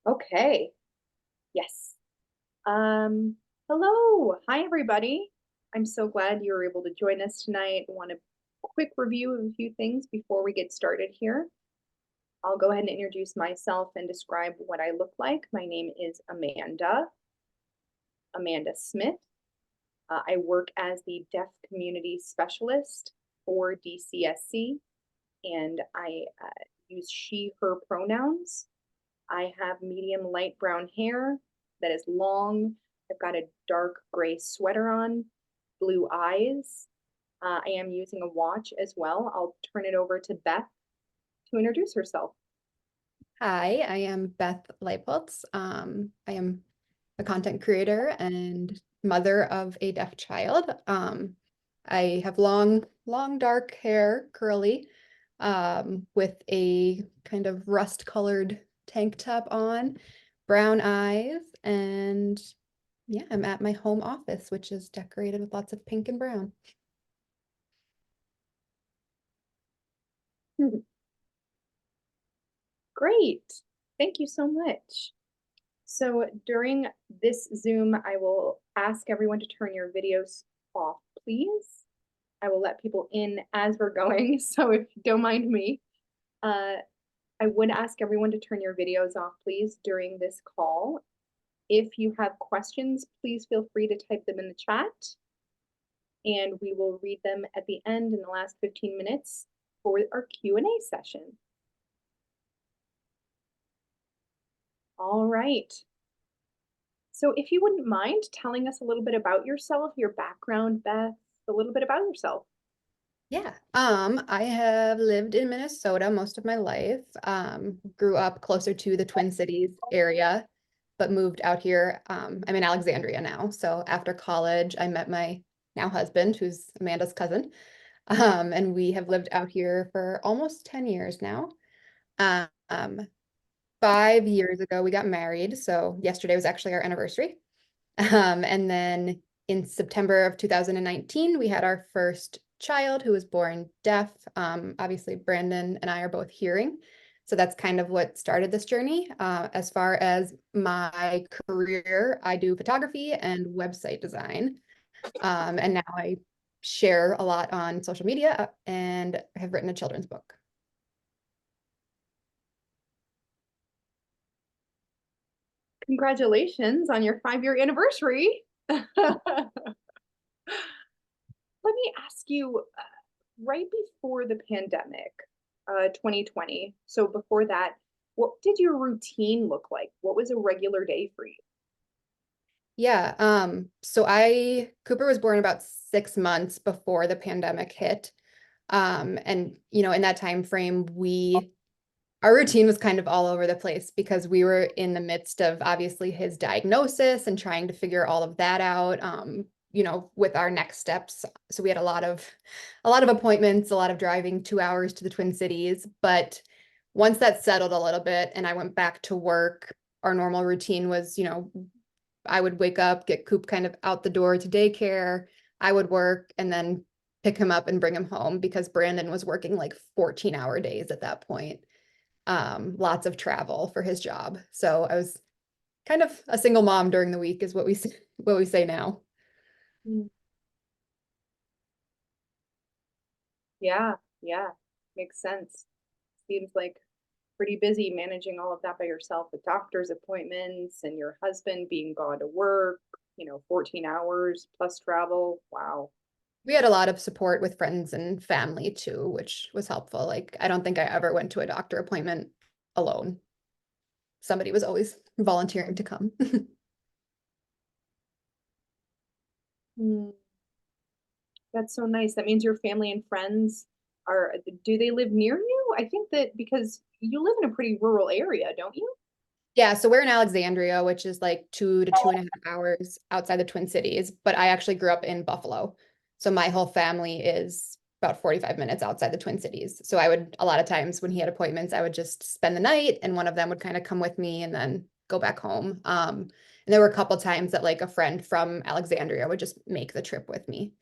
Okay. Yes. Um, Hello. Hi, everybody. I'm so glad you were able to join us tonight. I want a quick review of a few things before we get started here. I'll go ahead and introduce myself and describe what I look like. My name is Amanda Smith. I work as the Deaf Community Specialist for DCSC, and I use she, her pronouns. I have medium light brown hair that is long. I've got a dark gray sweater on, blue eyes. I am using a watch as well. I'll turn it over to Beth to introduce herself. Hi, I am Beth Liepholtz. I am a content creator and mother of a deaf child. I have long dark hair, curly, with a kind of rust-colored tank top on, brown eyes, and yeah, I'm at my home office, which is decorated with lots of pink and brown. Great. Thank you so much. So during this Zoom, I will ask everyone to turn your videos off, please. I will let people in as we're going, so if you don't mind me. Uh, I would ask everyone to turn your videos off, please, during this call. If you have questions, please feel free to type them in the chat, and we will read them at the end in the last 15 minutes for our Q&A session. All right. So if you wouldn't mind telling us a little bit about yourself, your background, Beth, a little bit about yourself. Yeah, I have lived in Minnesota most of my life. Grew up closer to the Twin Cities area, but moved out here. I'm in Alexandria now. So after college, I met my now husband, who's Amanda's cousin. And we have lived out here for almost 10 years now. Um, 5 years ago, we got married. So yesterday was actually our anniversary. And then in September of 2019, we had our first child who was born deaf. Obviously, Brandon and I are both hearing. So that's kind of what started this journey. As far as my career, I do photography and website design. And now I share a lot on social media and have written a children's book. Congratulations on your 5-year anniversary. Let me ask you, right before the pandemic, 2020, so before that, what did your routine look like? What was a regular day for you? Yeah, so Cooper was born about 6 months before the pandemic hit. And in that time frame, our routine was kind of all over the place because we were in the midst of obviously his diagnosis and trying to figure all of that out, with our next steps. So we had a lot of appointments, a lot of driving 2 hours to the Twin Cities. But once that settled a little bit and I went back to work, our normal routine was, I would wake up, get Coop kind of out the door to daycare. I would work and then pick him up and bring him home because Brandon was working like 14-hour days at that point. Lots of travel for his job. So I was kind of a single mom during the week is what we say now. Mm. Yeah, yeah, makes sense. Seems like pretty busy managing all of that by yourself with doctor's appointments and your husband being gone to work, 14 hours plus travel. Wow. We had a lot of support with friends and family too, which was helpful. Like I don't think I ever went to a doctor appointment alone. Somebody was always volunteering to come. Mm, that's so nice. That means your family and friends do they live near you? I think that because you live in a pretty rural area, don't you? Yeah, so we're in Alexandria, which is like 2 to 2.5 hours outside the Twin Cities, but I actually grew up in Buffalo. So my whole family is about 45 minutes outside the Twin Cities. So a lot of times when he had appointments, I would just spend the night and one of them would kind of come with me and then go back home. And there were a couple times that like a friend from Alexandria would just make the trip with me.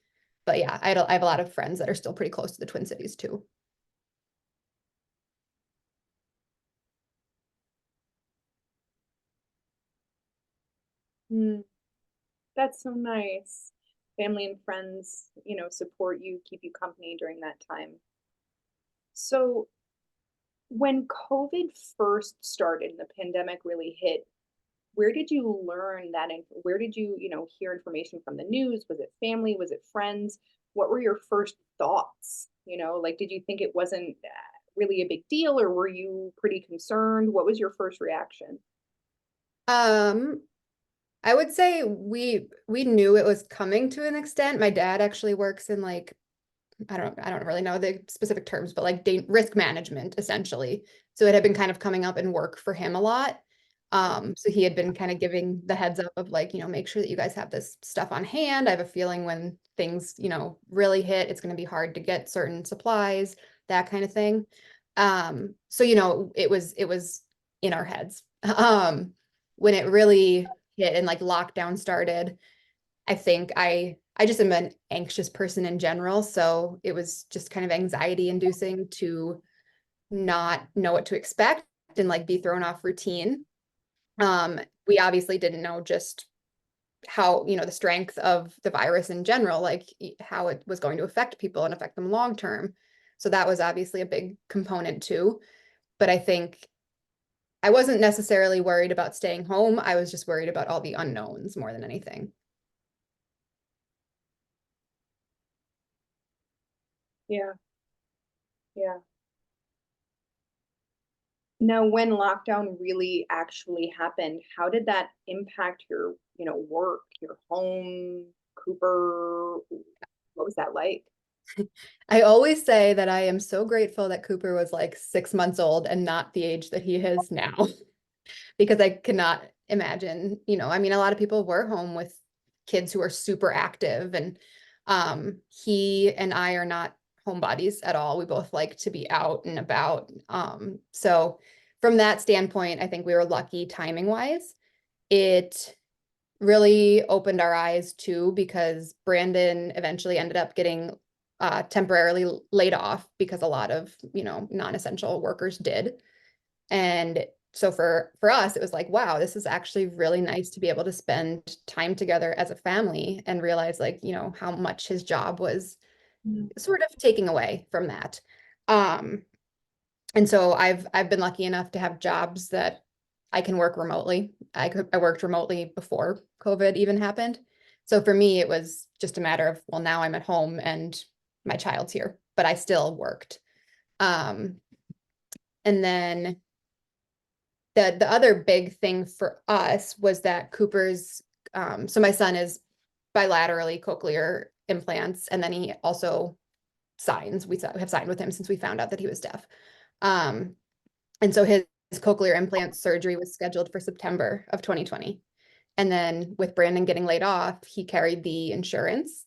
But yeah, I have a lot of friends that are still pretty close to the Twin Cities too. Mm, that's so nice. Family and friends, support you, keep you company during that time. So when COVID first started and the pandemic really hit, where did you learn that and where did you, hear information from the news? Was it family? Was it friends? What were your first thoughts? Like, did you think it wasn't really a big deal or were you pretty concerned? What was your first reaction? Um, I would say we knew it was coming to an extent. My dad actually works in like I don't really know the specific terms, but like risk management essentially. So it had been kind of coming up in work for him a lot. So he had been kind of giving the heads up of like, make sure that you guys have this stuff on hand. I have a feeling when things, really hit, it's going to be hard to get certain supplies, that kind of thing. So it was in our heads. When it really hit and like lockdown started, I think I just am an anxious person in general, so it was just kind of anxiety inducing to not know what to expect and like be thrown off routine. We obviously didn't know just how, the strength of the virus in general, like how it was going to affect people and affect them long term. So that was obviously a big component too. But I think I wasn't necessarily worried about staying home. I was just worried about all the unknowns more than anything. Yeah, yeah. Now, when lockdown really actually happened, how did that impact your, work, your home, Cooper? What was that like? I always say that I am so grateful that Cooper was like 6 months old and not the age that he is now, because I cannot imagine, I mean, a lot of people were home with kids who are super active, and he and I are not homebodies at all. We both like to be out and about. So from that standpoint, I think we were lucky timing wise. It really opened our eyes too, because Brandon eventually ended up getting temporarily laid off because a lot of, non-essential workers did. And so for us, it was like, wow, this is actually really nice to be able to spend time together as a family and realize like, how much his job was Mm. sort of taking away from that. Um, and so I've been lucky enough to have jobs that I can work remotely. I worked remotely before COVID even happened. So for me, it was just a matter of, well, now I'm at home and my child's here, but I still worked. Um, and then the other big thing for us was that Cooper's so my son is bilaterally cochlear implants, and then he also signs. We have signed with him since we found out that he was deaf. Um, And so his cochlear implant surgery was scheduled for September of 2020. And then with Brandon getting laid off, he carried the insurance.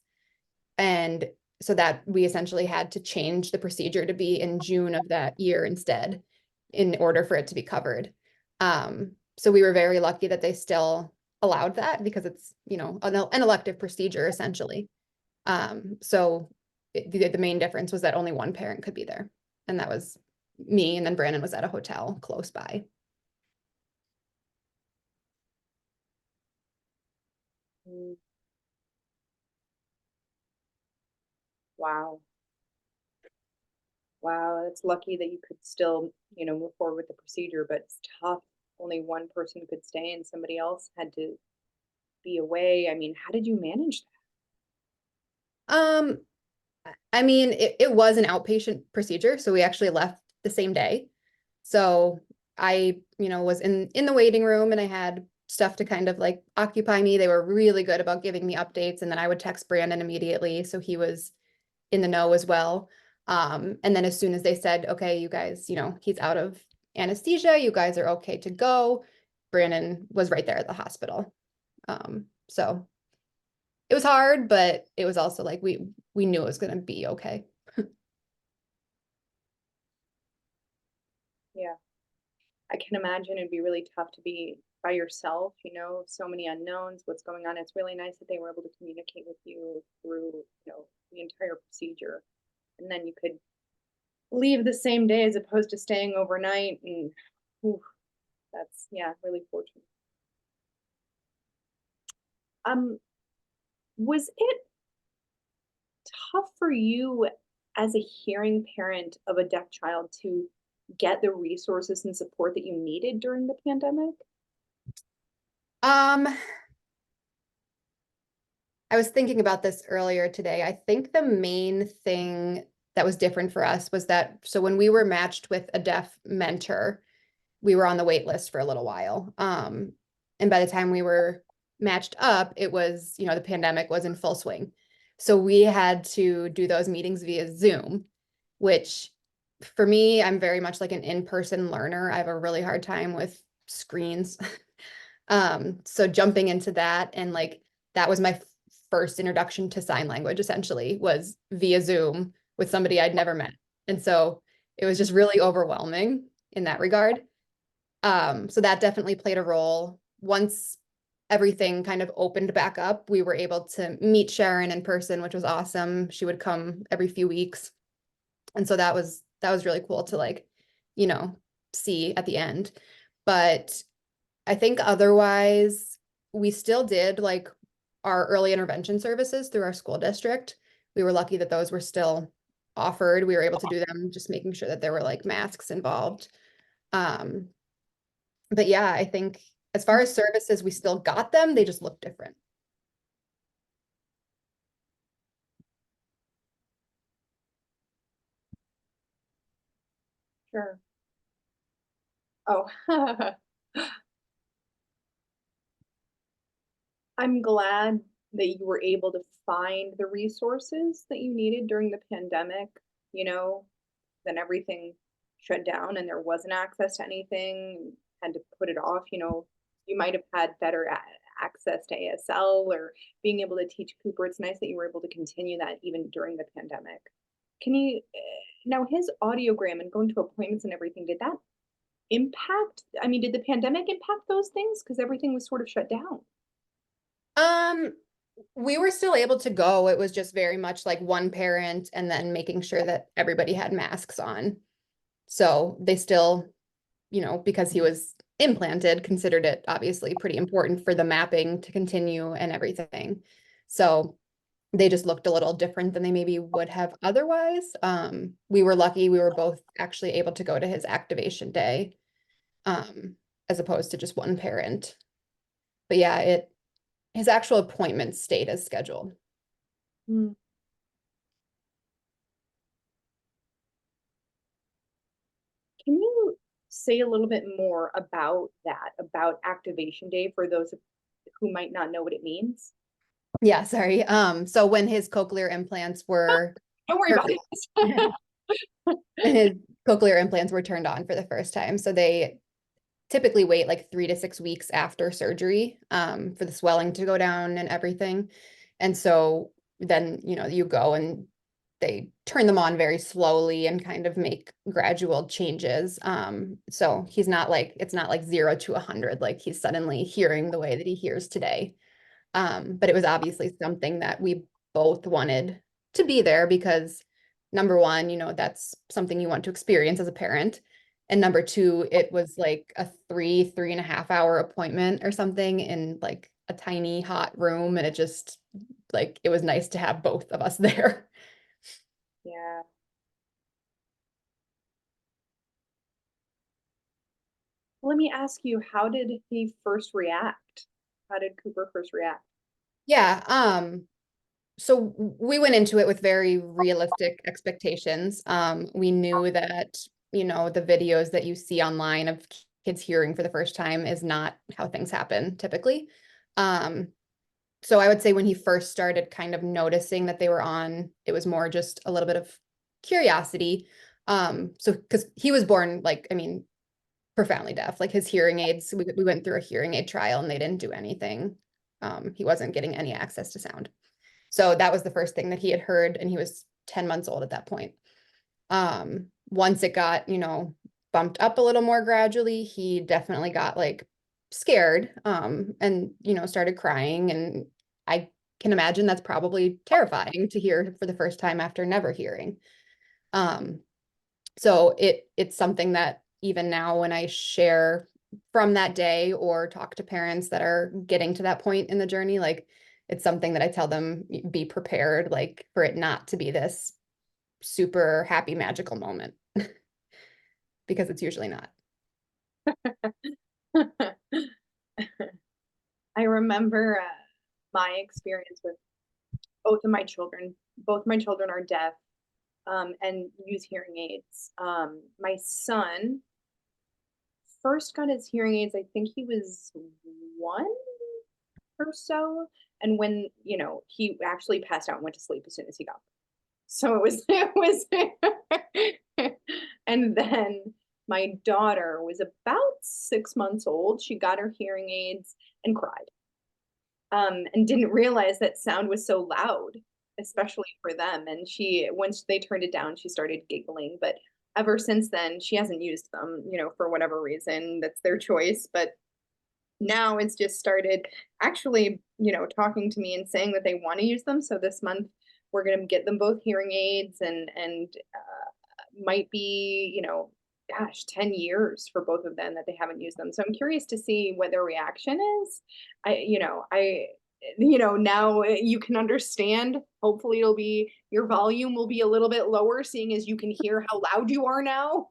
And so that we essentially had to change the procedure to be in June of that year instead in order for it to be covered. So we were very lucky that they still allowed that because it's, an elective procedure essentially. So the main difference was that only one parent could be there. And that was me. And then Brandon was at a hotel close by. Mm. Wow. Wow, it's lucky that you could still, move forward with the procedure, but it's tough. Only one person could stay and somebody else had to be away. I mean, how did you manage Um, I mean, it was an outpatient procedure, so we actually left the same day. So I, was in the waiting room and I had stuff to kind of like occupy me. They were really good about giving me updates, and then I would text Brandon immediately, so he was in the know as well. And then as soon as they said, okay, you guys, he's out of anesthesia, you guys are okay to go, Brandon was right there at the hospital. So it was hard, but it was also like we knew it was going to be okay. that? Yeah, I can imagine it'd be really tough to be by yourself, so many unknowns, what's going on. It's really nice that they were able to communicate with you through, the entire procedure. And then you could leave the same day as opposed to staying overnight. And whew, that's, yeah, really fortunate. Was it tough for you as a hearing parent of a deaf child to get the resources and support that you needed during the pandemic? Um, I was thinking about this earlier today. I think the main thing that was different for us was that, so when we were matched with a deaf mentor, we were on the wait list for a little while. And by the time we were matched up, it was, the pandemic was in full swing. So we had to do those meetings via Zoom, which for me, I'm very much like an in-person learner. I have a really hard time with screens. So jumping into that and like that was my first introduction to sign language essentially was via Zoom with somebody I'd never met. And so it was just really overwhelming in that regard. So that definitely played a role. Once everything kind of opened back up, we were able to meet Sharon in person, which was awesome. She would come every few weeks. And so that was really cool to like, you know, see at the end. But I think otherwise, we still did like our early intervention services through our school district. We were lucky that those were still offered. We were able to do them, just making sure that there were like masks involved. Um, but yeah, I think as far as services, we still got them. They just look different. Sure. Oh, I'm glad that you were able to find the resources that you needed during the pandemic, you know, then everything shut down and there wasn't access to anything, had to put it off, you might have had better access to ASL or being able to teach Cooper. It's nice that you were able to continue that even during the pandemic. Can you, now his audiogram and going to appointments and everything, did that impact? I mean, did the pandemic impact those things? Because everything was sort of shut down. Um, we were still able to go. It was just very much like one parent and then making sure that everybody had masks on. So they still, because he was implanted, considered it obviously pretty important for the mapping to continue and everything. So they just looked a little different than they maybe would have otherwise. We were lucky we were both actually able to go to his activation day, um, as opposed to just one parent. But yeah, his actual appointment stayed as scheduled. Hmm. Can you say a little bit more about that, about activation day for those who might not know what it means? Yeah, sorry. So when his cochlear implants were Don't worry or about it. when his cochlear implants were turned on for the first time. So they typically wait like 3 to 6 weeks after surgery, for the swelling to go down and everything. And so then, you go and they turn them on very slowly and kind of make gradual changes. So it's not like 0 to 100, like he's suddenly hearing the way that he hears today. But it was obviously something that we both wanted to be there because number one, that's something you want to experience as a parent. And number two, it was like a 3.5 hour appointment or something in like a tiny hot room. And it just like, it was nice to have both of us there. Yeah. Let me ask you, how did he first react? How did Cooper first react? Yeah. So we went into it with very realistic expectations. We knew that, the videos that you see online of kids hearing for the first time is not how things happen typically. Um, so I would say when he first started kind of noticing that they were on, it was more just a little bit of curiosity. So because he was born like, I mean, profoundly deaf, like his hearing aids, we went through a hearing aid trial and they didn't do anything. He wasn't getting any access to sound. So that was the first thing that he had heard, and he was 10 months old at that point. Once it got, bumped up a little more gradually, he definitely got like scared, and, started crying. And I can imagine that's probably terrifying to hear for the first time after never hearing. Um, so it's something that even now when I share from that day or talk to parents that are getting to that point in the journey, like it's something that I tell them, be prepared, like for it not to be this super happy, magical moment because it's usually not. I remember my experience with both of my children. Both my children are deaf and use hearing aids. My son first got his hearing aids, I think he was 1 or so. And when, he actually passed out and went to sleep as soon as he got them. So and then my daughter was about 6 months old. She got her hearing aids and cried, and didn't realize that sound was so loud, especially for them. And once they turned it down, she started giggling. But ever since then, she hasn't used them, for whatever reason. That's their choice. But now it's just started actually, talking to me and saying that they want to use them. So this month we're going to get them both hearing aids, and might be, gosh, 10 years for both of them that they haven't used them. So I'm curious to see what their reaction is. Now you can understand. Hopefully your volume will be a little bit lower, seeing as you can hear how loud you are now.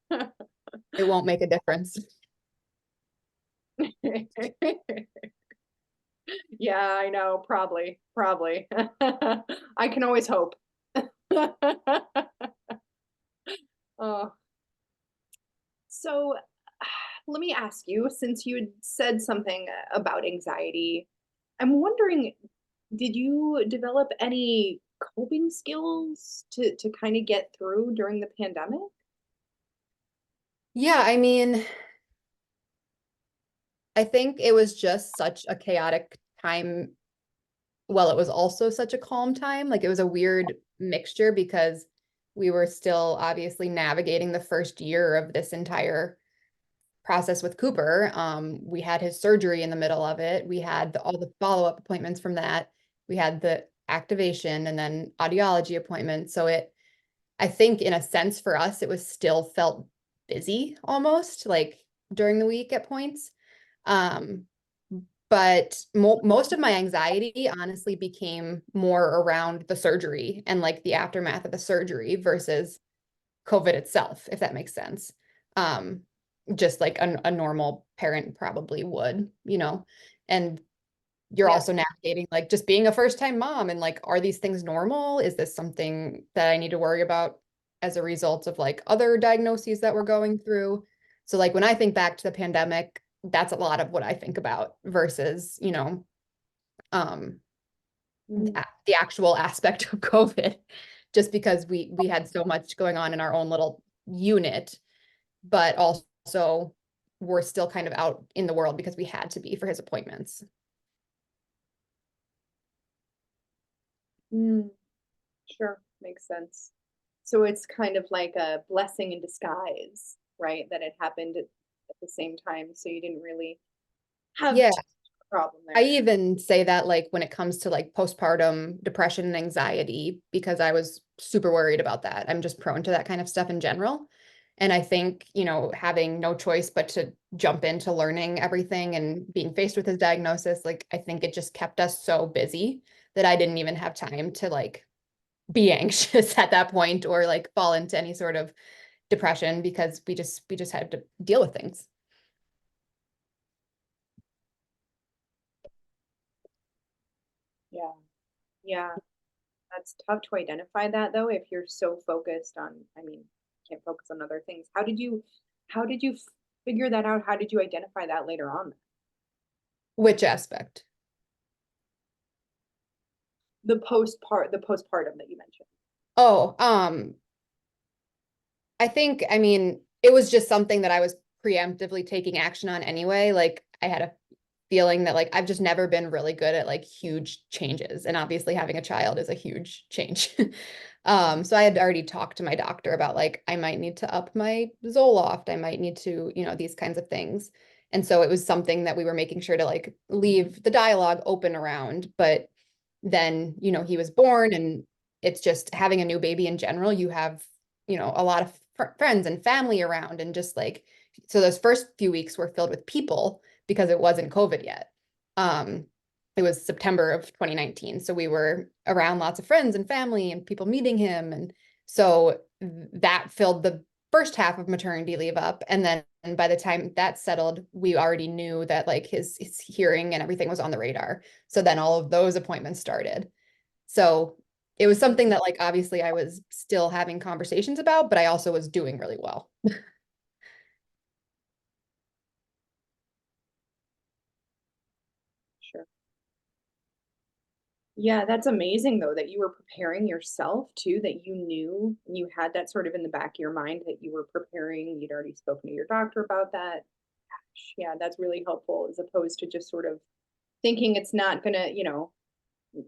It won't make a difference. Yeah, I know, probably. I can always hope. Oh, so let me ask you, since you had said something about anxiety, I'm wondering, did you develop any coping skills to kind of get through during the pandemic? Yeah, I mean, I think it was just such a chaotic time. Well, it was also such a calm time. Like it was a weird mixture because we were still obviously navigating the first year of this entire process with Cooper. We had his surgery in the middle of it. We had all the follow-up appointments from that. We had the activation and then audiology appointments. So I think in a sense for us, it was still felt busy almost like during the week at points. Um, but most of my anxiety honestly became more around the surgery and like the aftermath of the surgery versus COVID itself, if that makes sense. Um, just like a normal parent probably would, and you're Yeah. also navigating like just being a first time mom and like, are these things normal? Is this something that I need to worry about as a result of like other diagnoses that we're going through? So like when I think back to the pandemic, that's a lot of what I think about versus, um, Mm. the actual aspect of COVID, just because we had so much going on in our own little unit, but also we're still kind of out in the world because we had to be for his appointments. Mm. Sure, makes sense. So it's kind of like a blessing in disguise, right? That it happened at the same time, so you didn't really have Yeah, too much of a problem I there. even say that like when it comes to like postpartum depression and anxiety, because I was super worried about that. I'm just prone to that kind of stuff in general. And I think, having no choice but to jump into learning everything and being faced with his diagnosis, like I think it just kept us so busy that I didn't even have time to like be anxious at that point or like fall into any sort of depression because we just had to deal with things. Yeah, yeah, that's tough to identify that though if you're so focused on, I mean, can't focus on other things. How did you figure that out? How did you identify that later on? Which aspect? The postpartum that you mentioned. Oh, I mean, it was just something that I was preemptively taking action on anyway. Like I had a feeling that like I've just never been really good at like huge changes. And obviously having a child is a huge change. So I had already talked to my doctor about like I might need to up my Zoloft. I might need to, these kinds of things. And so it was something that we were making sure to like leave the dialogue open around. But then, he was born and it's just having a new baby in general, you have, a lot of friends and family around and just like so those first few weeks were filled with people because it wasn't COVID yet. It was September of 2019. So we were around lots of friends and family and people meeting him. And so that filled the first half of maternity leave up. And then by the time that settled, we already knew that like his hearing and everything was on the radar. So then all of those appointments started. So it was something that like obviously I was still having conversations about, but I also was doing really well. Sure. Yeah, that's amazing though that you were preparing yourself too, that you knew you had that sort of in the back of your mind that you were preparing. You'd already spoken to your doctor about that. Gosh, yeah, that's really helpful as opposed to just sort of thinking it's not gonna,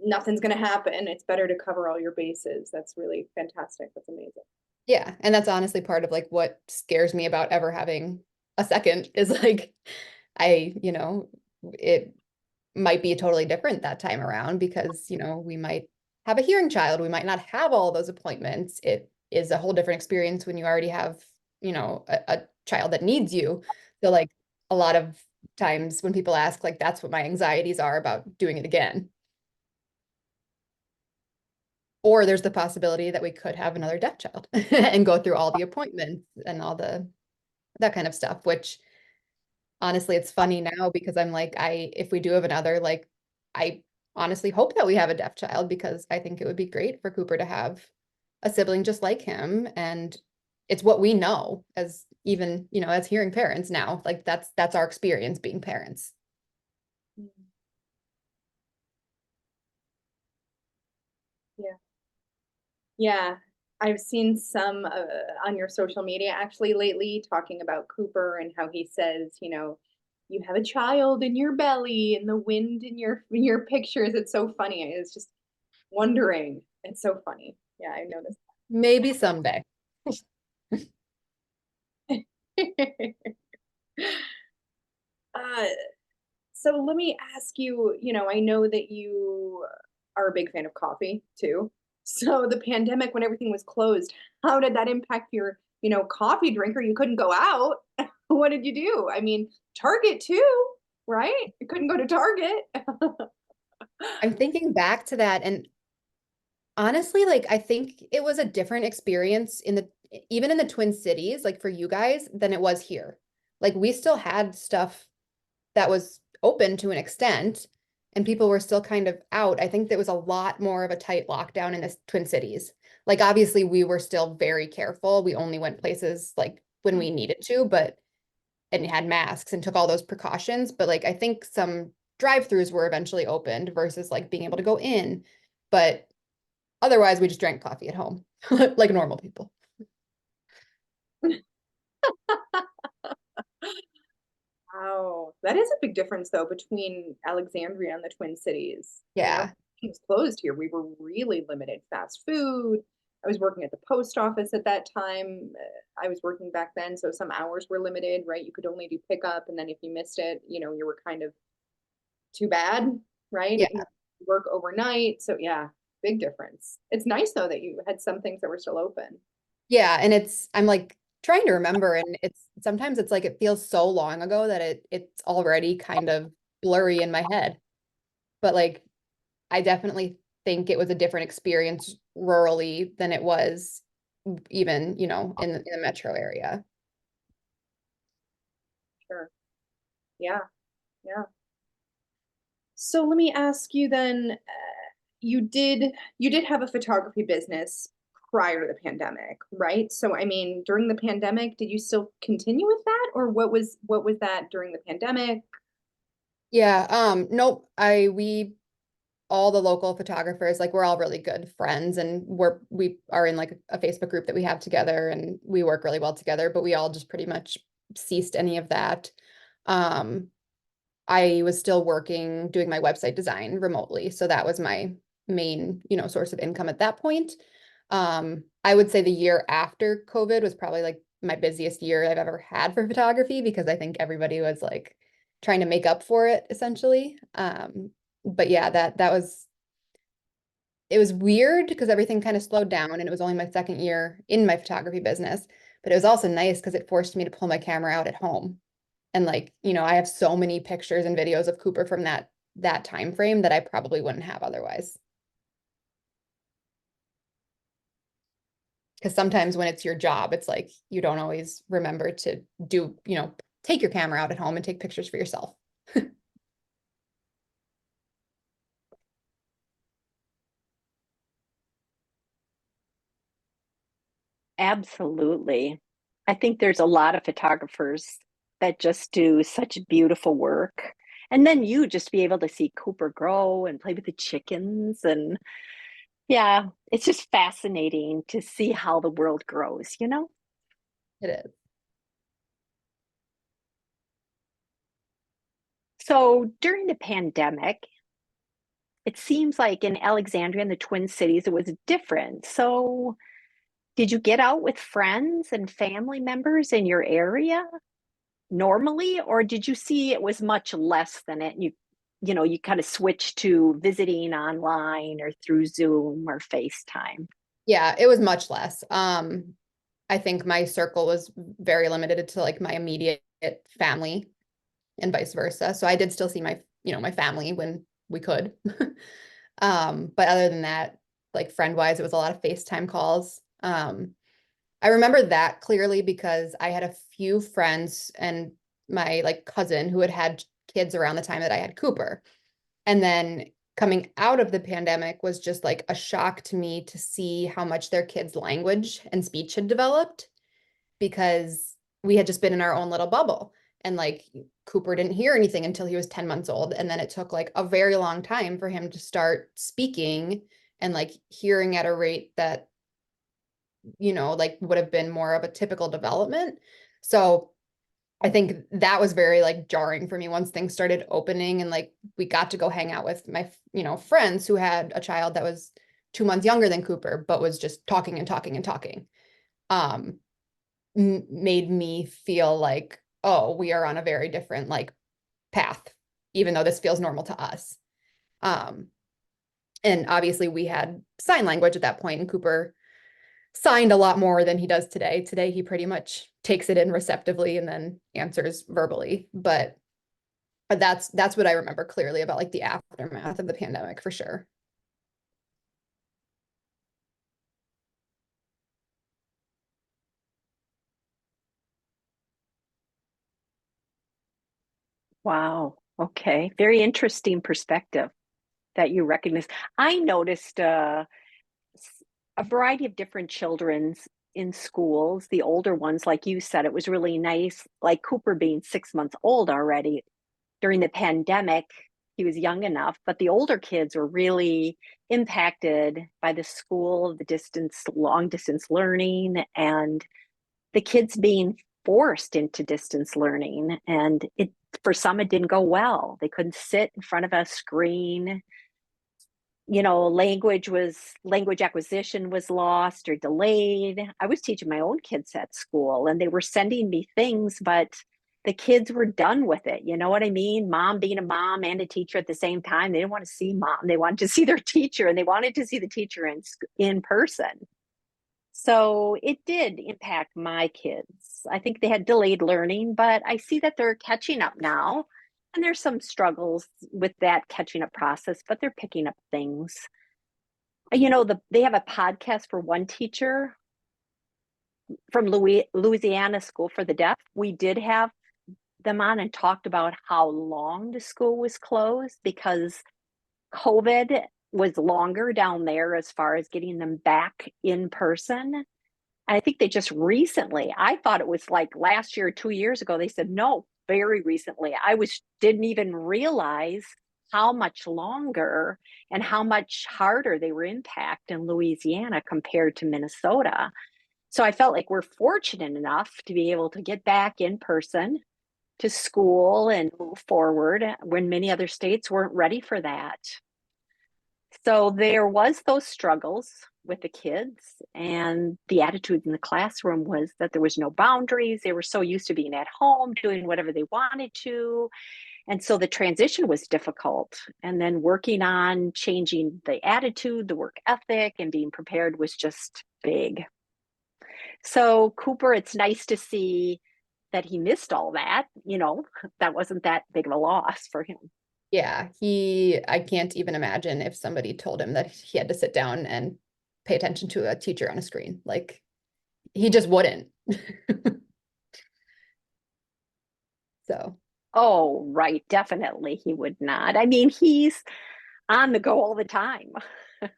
nothing's gonna happen. It's better to cover all your bases. That's really fantastic. That's amazing. Yeah, and that's honestly part of like what scares me about ever having a second is like it might be totally different that time around because, we might have a hearing child, we might not have all those appointments. It is a whole different experience when you already have, a child that needs you. So like a lot of times when people ask, like that's what my anxieties are about doing it again. Or there's the possibility that we could have another deaf child and go through all the appointments and all that kind of stuff, which honestly, it's funny now because I'm like, if we do have another, like, I honestly hope that we have a deaf child because I think it would be great for Cooper to have a sibling just like him. And it's what we know as even, as hearing parents now, like that's our experience being parents. Mm. Yeah. Yeah. I've seen some on your social media actually lately talking about Cooper and how he says, you have a child in your belly and the wind in your pictures. It's so funny. It's just wondering. It's so funny. Yeah, I noticed. Maybe someday. uh, so let me ask you, I know that you are a big fan of coffee too. So the pandemic, when everything was closed, how did that impact your, coffee drinker? You couldn't go out. What did you do? I mean, Target too, right? You couldn't go to Target. I'm thinking back to that and honestly, like I think it was a different experience even in the Twin Cities, like for you guys, than it was here. Like we still had stuff that was open to an extent and people were still kind of out. I think there was a lot more of a tight lockdown in the Twin Cities. Like obviously we were still very careful. We only went places like when we needed to, but and had masks and took all those precautions. But like I think some drive-throughs were eventually opened versus like being able to go in. But otherwise we just drank coffee at home like normal people. Wow, that is a big difference though between Alexandria and the Twin Cities. Yeah. It was closed here. We were really limited fast food. I was working at the post office at that time. I was working back then, so some hours were limited, right? You could only do pickup, and then if you missed it, you were kind of too bad, right? Yeah. And work overnight. So yeah, big difference. It's nice though that you had some things that were still open. Yeah, and I'm like trying to remember and it's sometimes it's like it feels so long ago that it's already kind of blurry in my head. But like I definitely think it was a different experience rurally than it was even, in the metro area. Sure. Yeah. Yeah. So let me ask you then, you did have a photography business prior to the pandemic, right? So I mean, during the pandemic, did you still continue with that or what was that during the pandemic? Yeah, nope. We all the local photographers, like we're all really good friends and we are in like a Facebook group that we have together and we work really well together, but we all just pretty much ceased any of that. Um, I was still working, doing my website design remotely. So that was my main, source of income at that point. I would say the year after COVID was probably like my busiest year I've ever had for photography because I think everybody was like trying to make up for it essentially. But yeah, it was weird because everything kind of slowed down and it was only my second year in my photography business. But it was also nice because it forced me to pull my camera out at home. And like, I have so many pictures and videos of Cooper from that time frame that I probably wouldn't have otherwise. Because sometimes when it's your job, it's like you don't always remember to do, take your camera out at home and take pictures for yourself. Absolutely. I think there's a lot of photographers that just do such beautiful work. And then you just be able to see Cooper grow and play with the chickens. And yeah, it's just fascinating to see how the world grows, you know? It is. So during the pandemic, it seems like in Alexandria and the Twin Cities, it was different. So did you get out with friends and family members in your area normally, or did you see it was much less than it? You kind of switched to visiting online or through Zoom or FaceTime. Yeah, it was much less. I think my circle was very limited to like my immediate family and vice versa. So I did still see my family when we could. But other than that, like friend wise, it was a lot of FaceTime calls. I remember that clearly because I had a few friends and my like cousin who had had kids around the time that I had Cooper. And then coming out of the pandemic was just like a shock to me to see how much their kids' language and speech had developed because we had just been in our own little bubble. And like Cooper didn't hear anything until he was 10 months old. And then it took like a very long time for him to start speaking and like hearing at a rate that, like would have been more of a typical development. So I think that was very like jarring for me once things started opening and like we got to go hang out with my, friends who had a child that was 2 months younger than Cooper, but was just talking and talking and talking. Um, Made me feel like, oh, we are on a very different like path, even though this feels normal to us. Um, and obviously we had sign language at that point, and Cooper signed a lot more than he does today. Today he pretty much takes it in receptively and then answers verbally. But that's what I remember clearly about like the aftermath of the pandemic for sure. Wow. Okay. Very interesting perspective that you recognize. I noticed a variety of different children's in schools, the older ones, like you said, it was really nice. Like Cooper being 6 months old already during the pandemic, he was young enough, but the older kids were really impacted by the school, the distance, long distance learning, and the kids being forced into distance learning. And it, for some, it didn't go well. They couldn't sit in front of a screen. Language acquisition was lost or delayed. I was teaching my own kids at school and they were sending me things, but the kids were done with it. You know what I mean? Mom being a mom and a teacher at the same time. They didn't want to see mom. They wanted to see their teacher, and they wanted to see the teacher in person. So it did impact my kids. I think they had delayed learning, but I see that they're catching up now. And there's some struggles with that catching up process, but they're picking up things. They have a podcast for one teacher from Louisiana School for the Deaf. We did have them on and talked about how long the school was closed because COVID was longer down there as far as getting them back in person. I think they just recently, I thought it was like last year, 2 years ago, they said, no, very recently. Didn't even realize how much longer and how much harder they were impacted in Louisiana compared to Minnesota. So I felt like we're fortunate enough to be able to get back in person to school and move forward when many other states weren't ready for that. So there was those struggles with the kids, and the attitude in the classroom was that there was no boundaries. They were so used to being at home doing whatever they wanted to, and so the transition was difficult. And then working on changing the attitude, the work ethic, and being prepared was just big. So Cooper, it's nice to see that he missed all that, that wasn't that big of a loss for him. Yeah, I can't even imagine if somebody told him that he had to sit down and pay attention to a teacher on a screen. Like, he just wouldn't. So, Oh, right. Definitely he would not. I mean, he's on the go all the time. yeah.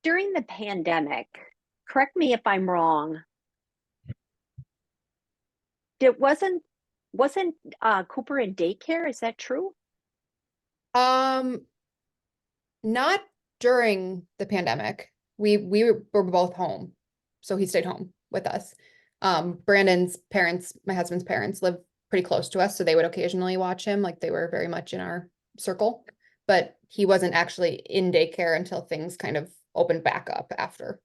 During the pandemic, correct me if I'm wrong, it wasn't Cooper in daycare? Is that true? Um, not during the pandemic. We were both home, so he stayed home with us. Brandon's parents, my husband's parents, live pretty close to us, so they would occasionally watch him. Like, they were very much in our circle, but he wasn't actually in daycare until things kind of opened back up after.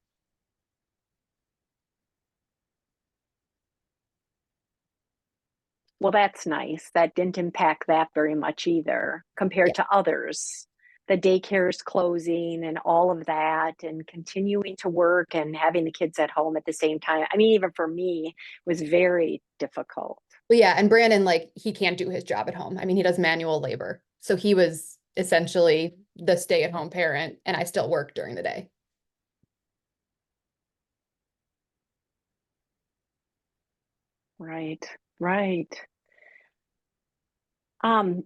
Well, that's nice. That didn't impact that very much either compared Yeah. to others. The daycare's closing and all of that, and continuing to work and having the kids at home at the same time. I mean, even for me, was very difficult. But yeah, and Brandon, like, he can't do his job at home. I mean, he does manual labor. So he was essentially the stay-at-home parent, and I still work during the day. Right, right. Um,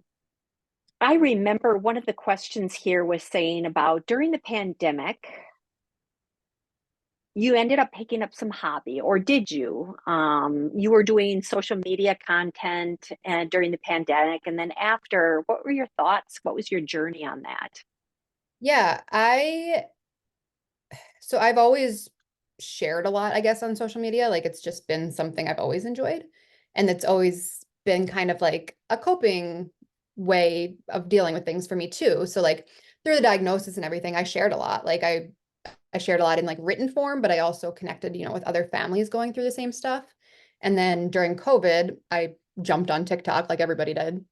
I remember one of the questions here was saying about during the pandemic, you ended up picking up some hobby, or did you? You were doing social media content and during the pandemic, and then after, what were your thoughts? What was your journey on that? Yeah, so I've always shared a lot, I guess, on social media. Like, it's just been something I've always enjoyed. And it's always been kind of like a coping way of dealing with things for me too. So, like, through the diagnosis and everything, I shared a lot. Like, I shared a lot in like written form, but I also connected, with other families going through the same stuff. And then during COVID, I jumped on TikTok like everybody did.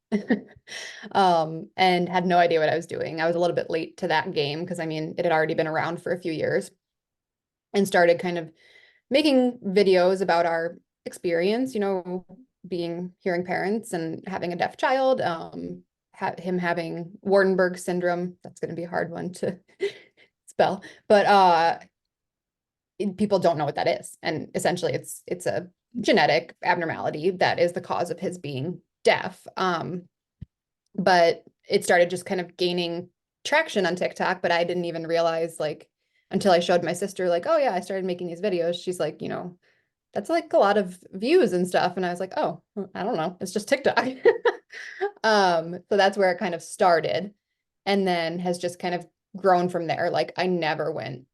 And had no idea what I was doing. I was a little bit late to that game because, I mean, it had already been around for a few years, and started kind of making videos about our experience, being hearing parents and having a deaf child, him having Waardenburg syndrome. That's going to be a hard one to spell, but people don't know what that is. And essentially it's a genetic abnormality that is the cause of his being deaf. But it started just kind of gaining traction on TikTok, but I didn't even realize, like, until I showed my sister, like, oh yeah, I started making these videos. She's like, that's like a lot of views and stuff. And I was like, oh, I don't know. It's just TikTok. So that's where it kind of started, and then has just kind of grown from there. Like, I never went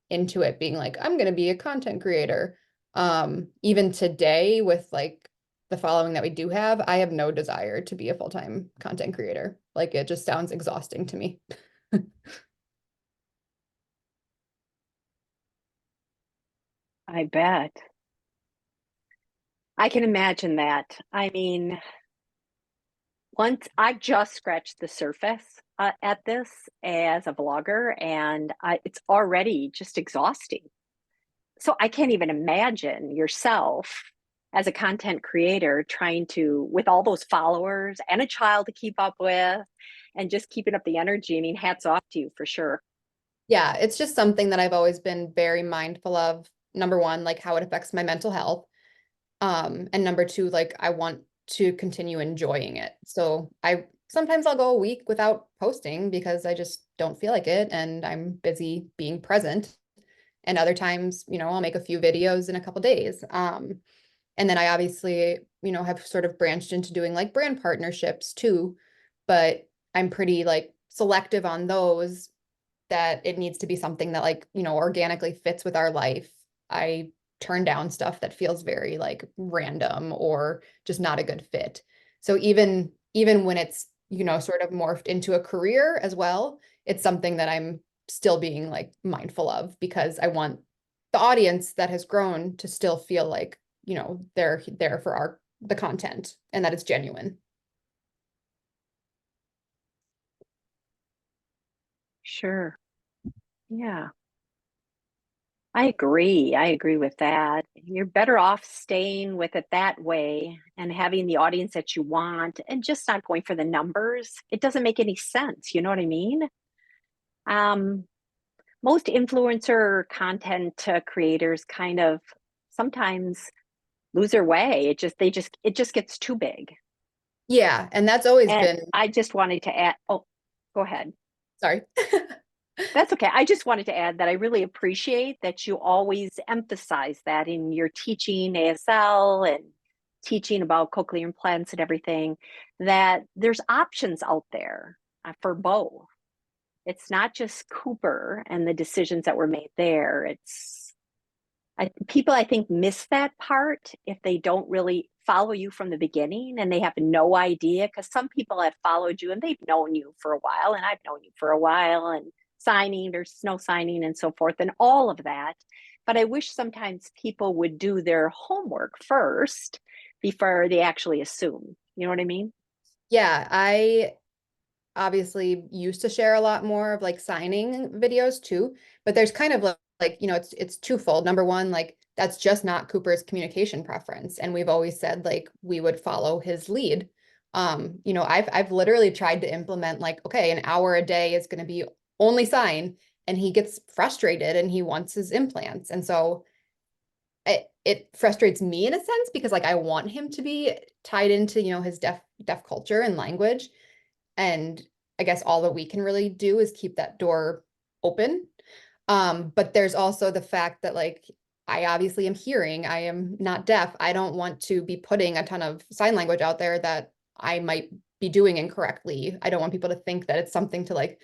into it being like, I'm going to be a content creator. Even today, with like the following that we do have, I have no desire to be a full-time content creator. Like, it just sounds exhausting to me. I bet. I can imagine that. I mean, once I just scratched the surface at this as a blogger, and it's already just exhausting. So I can't even imagine yourself as a content creator trying to, with all those followers and a child to keep up with, and just keeping up the energy. I mean, hats off to you for sure. Yeah, it's just something that I've always been very mindful of. Number one, like how it affects my mental health. And number two, like, I want to continue enjoying it. So sometimes I'll go a week without posting because I just don't feel like it and I'm busy being present. And other times, I'll make a few videos in a couple days. And then I obviously, have sort of branched into doing like brand partnerships too, but I'm pretty like selective on those, that it needs to be something that, like, organically fits with our life. I turn down stuff that feels very like random or just not a good fit. So even when it's, sort of morphed into a career as well, it's something that I'm still being like mindful of, because I want the audience that has grown to still feel like, they're there for the content and that it's genuine. Sure. Yeah. I agree. I agree with that. You're better off staying with it that way and having the audience that you want and just not going for the numbers. It doesn't make any sense. You know what I mean? Um, Most influencer content creators kind of sometimes lose their way. It just gets too big. Yeah, and that's always And been, I just wanted to add, oh, go ahead. sorry. That's okay. I just wanted to add that I really appreciate that you always emphasize that in your teaching ASL and teaching about cochlear implants and everything, that there's options out there for both. It's not just Cooper and the decisions that were made there. People, I think, miss that part if they don't really follow you from the beginning and they have no idea. Because some people have followed you and they've known you for a while, and I've known you for a while, and signing or snow signing and so forth, and all of that. But I wish sometimes people would do their homework first before they actually assume. You know what I mean? Yeah, I obviously used to share a lot more of like signing videos too, but there's kind of like, it's twofold. Number one, like that's just not Cooper's communication preference. And we've always said like we would follow his lead. I've literally tried to implement like, okay, an hour a day is going to be only sign, and he gets frustrated and he wants his implants. And so it frustrates me in a sense because like I want him to be tied into, his deaf culture and language. And I guess all that we can really do is keep that door open. But there's also the fact that like I obviously am hearing, I am not deaf. I don't want to be putting a ton of sign language out there that I might be doing incorrectly. I don't want people to think that it's something to like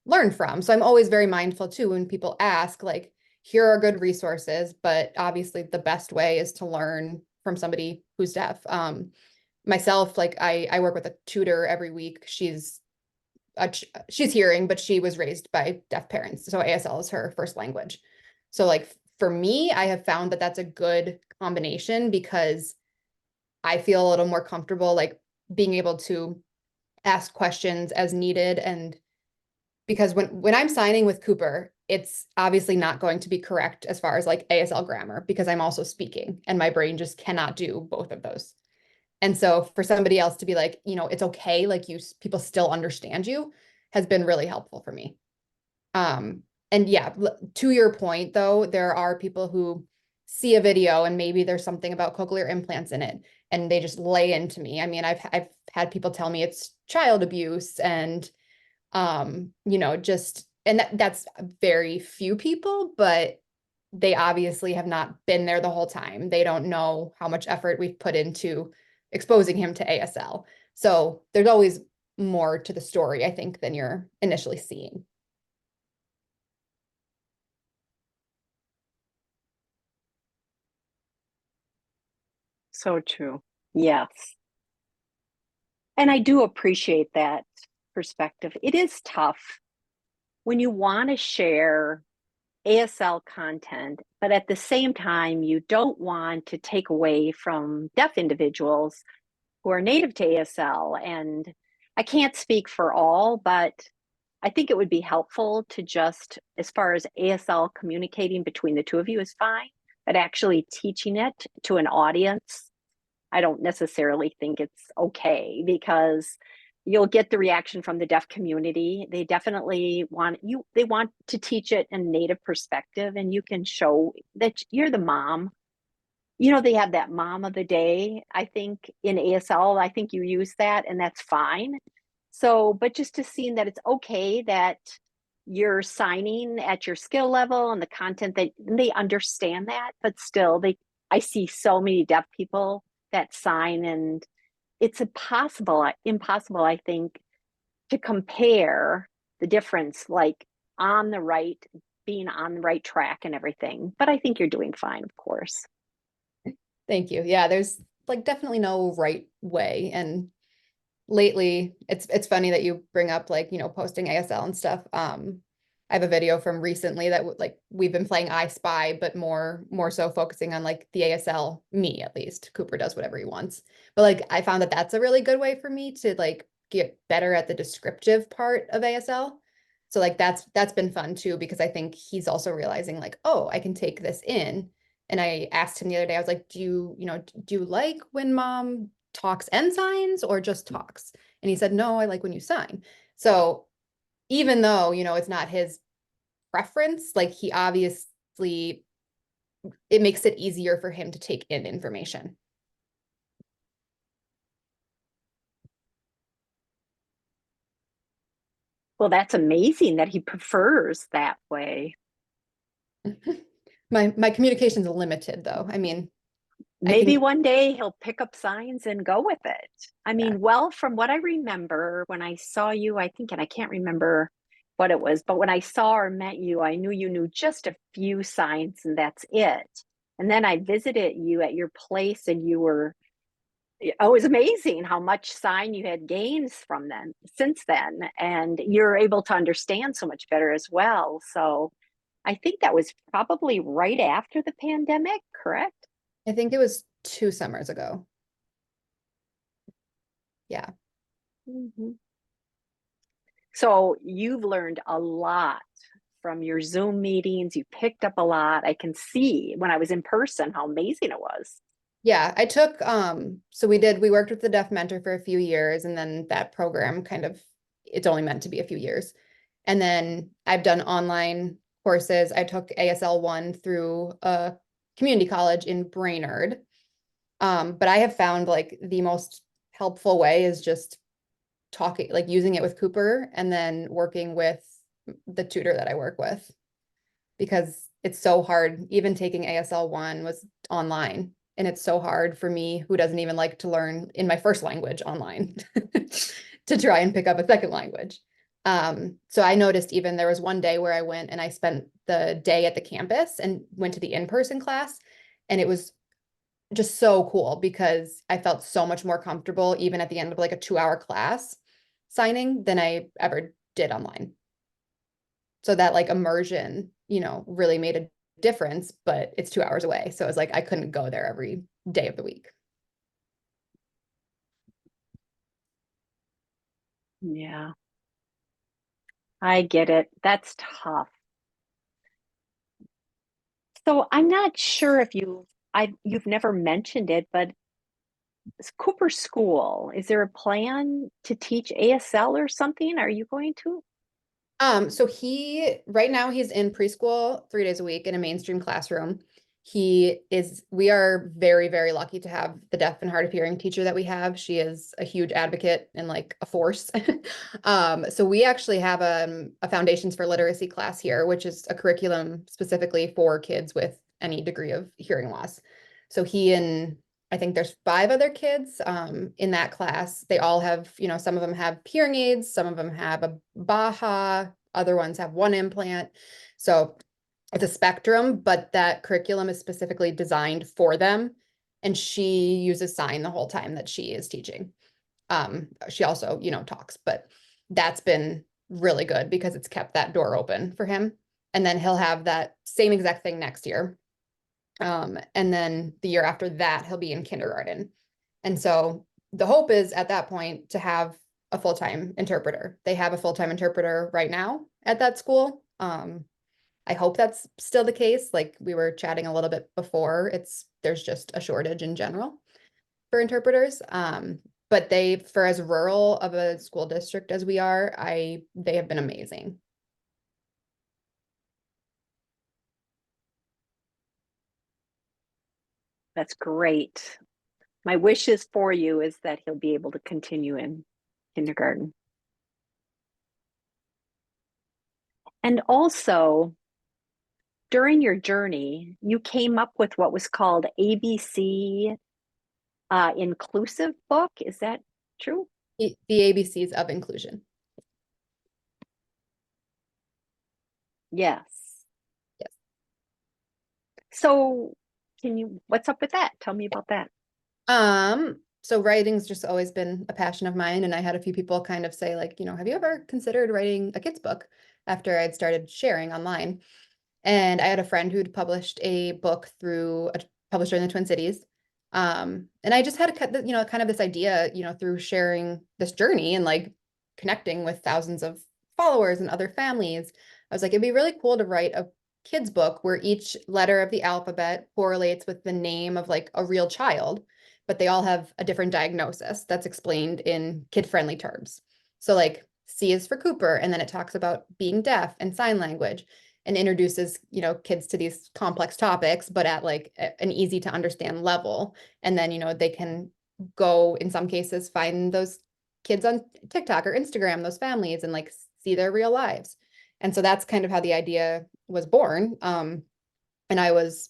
learn from. So I'm always very mindful too when people ask, like, here are good resources, but obviously the best way is to learn from somebody who's deaf. Myself, like I work with a tutor every week. She's hearing, but she was raised by deaf parents, so ASL is her first language. So like for me, I have found that that's a good combination because I feel a little more comfortable like being able to ask questions as needed. And because when I'm signing with Cooper, it's obviously not going to be correct as far as like ASL grammar because I'm also speaking and my brain just cannot do both of those. And so for somebody else to be like, it's okay, like people still understand you has been really helpful for me. And yeah, to your point though, there are people who see a video and maybe there's something about cochlear implants in it and they just lay into me. I mean, I've had people tell me it's child abuse and just and that's very few people, but they obviously have not been there the whole time. They don't know how much effort we've put into exposing him to ASL. So there's always more to the story, I think, than you're initially seeing. So true. Yes. And I do appreciate that perspective. It is tough when you want to share ASL content, but at the same time, you don't want to take away from deaf individuals who are native to ASL. And I can't speak for all, but I think it would be helpful to just, as far as ASL communicating between the two of you is fine, but actually teaching it to an audience, I don't necessarily think it's okay because you'll get the reaction from the deaf community. They definitely want you, they want to teach it in native perspective, and you can show that you're the mom. They have that mom of the day, I think, in ASL. I think you use that, and that's fine. So, but just to seeing that it's okay that you're signing at your skill level and the content that they understand that, but still, I see so many deaf people that sign, and it's impossible, I think, to compare the difference, like being on the right track and everything. But I think you're doing fine, of course. Thank you. Yeah, there's like definitely no right way. And lately, it's funny that you bring up like, posting ASL and stuff. I have a video from recently that like we've been playing I Spy, but more so focusing on like the ASL, me at least. Cooper does whatever he wants. But like I found that that's a really good way for me to like get better at the descriptive part of ASL. So like that's been fun too, because I think he's also realizing like, oh, I can take this in. And I asked him the other day, I was like, do you like when mom talks and signs or just talks? And he said, no, I like when you sign. So even though, it's not his preference, like he obviously, it makes it easier for him to take in information. Well, that's amazing that he prefers that way. My communication's limited though. I mean, I Maybe can, one day he'll pick up signs and go with it. I yeah. mean, well, from what I remember when I saw you, I think, and I can't remember what it was, but when I saw or met you, I knew you knew just a few signs and that's it. And then I visited you at your place and you were, it was amazing how much sign you had gained from then since then. And you're able to understand so much better as well. So I think that was probably right after the pandemic, correct? I think it was 2 summers ago. Yeah. Mhm. So you've learned a lot from your Zoom meetings. You picked up a lot. I can see when I was in person how amazing it was. Yeah, I took so we worked with the deaf mentor for a few years, and then that program kind of, it's only meant to be a few years. And then I've done online courses. I took ASL 1 through a community college in Brainerd. But I have found like the most helpful way is just talking, like using it with Cooper and then working with the tutor that I work with, because it's so hard. Even taking ASL 1 was online, and it's so hard for me, who doesn't even like to learn in my first language online, to try and pick up a second language. So I noticed even there was one day where I went and I spent the day at the campus and went to the in-person class, and it was just so cool because I felt so much more comfortable even at the end of like a 2-hour class signing than I ever did online. So that like immersion, really made a difference, but it's 2 hours away. So it's like I couldn't go there every day of the week. Yeah, I get it. That's tough. So I'm not sure if you've never mentioned it, but Cooper School, is there a plan to teach ASL or something? Are you going to? So right now he's in preschool 3 days a week in a mainstream classroom. We are very, very lucky to have the deaf and hard of hearing teacher that we have. She is a huge advocate and like a force. So we actually have a Foundations for Literacy class here, which is a curriculum specifically for kids with any degree of hearing loss. So he and I think there's 5 other kids in that class. They all have, some of them have hearing aids, some of them have a Baha, other ones have 1 implant. So it's a spectrum, but that curriculum is specifically designed for them. And she uses sign the whole time that she is teaching. She also, talks, but that's been really good because it's kept that door open for him. And then he'll have that same exact thing next year. And then the year after that, he'll be in kindergarten. And so the hope is at that point to have a full-time interpreter. They have a full-time interpreter right now at that school. I hope that's still the case. Like we were chatting a little bit before, there's just a shortage in general for interpreters. But for as rural of a school district as we are, they have been amazing. That's great. My wishes for you is that he'll be able to continue in kindergarten. And also, during your journey, you came up with what was called ABC inclusive book. Is that true? The ABCs of inclusion. Yes. Yes. So, what's up with that? Tell me about that. So writing's just always been a passion of mine. And I had a few people kind of say like, have you ever considered writing a kid's book after I'd started sharing online? And I had a friend who'd published a book through a publisher in the Twin Cities. And I just had kind of this idea, through sharing this journey and like connecting with thousands of followers and other families. I was like, it'd be really cool to write a kids book where each letter of the alphabet correlates with the name of like a real child, but they all have a different diagnosis that's explained in kid-friendly terms. So like C is for Cooper, and then it talks about being deaf and sign language and introduces, kids to these complex topics, but at like an easy to understand level. And then, they can go in some cases find those kids on TikTok or Instagram, those families, and like see their real lives. And so that's kind of how the idea was born. And I was,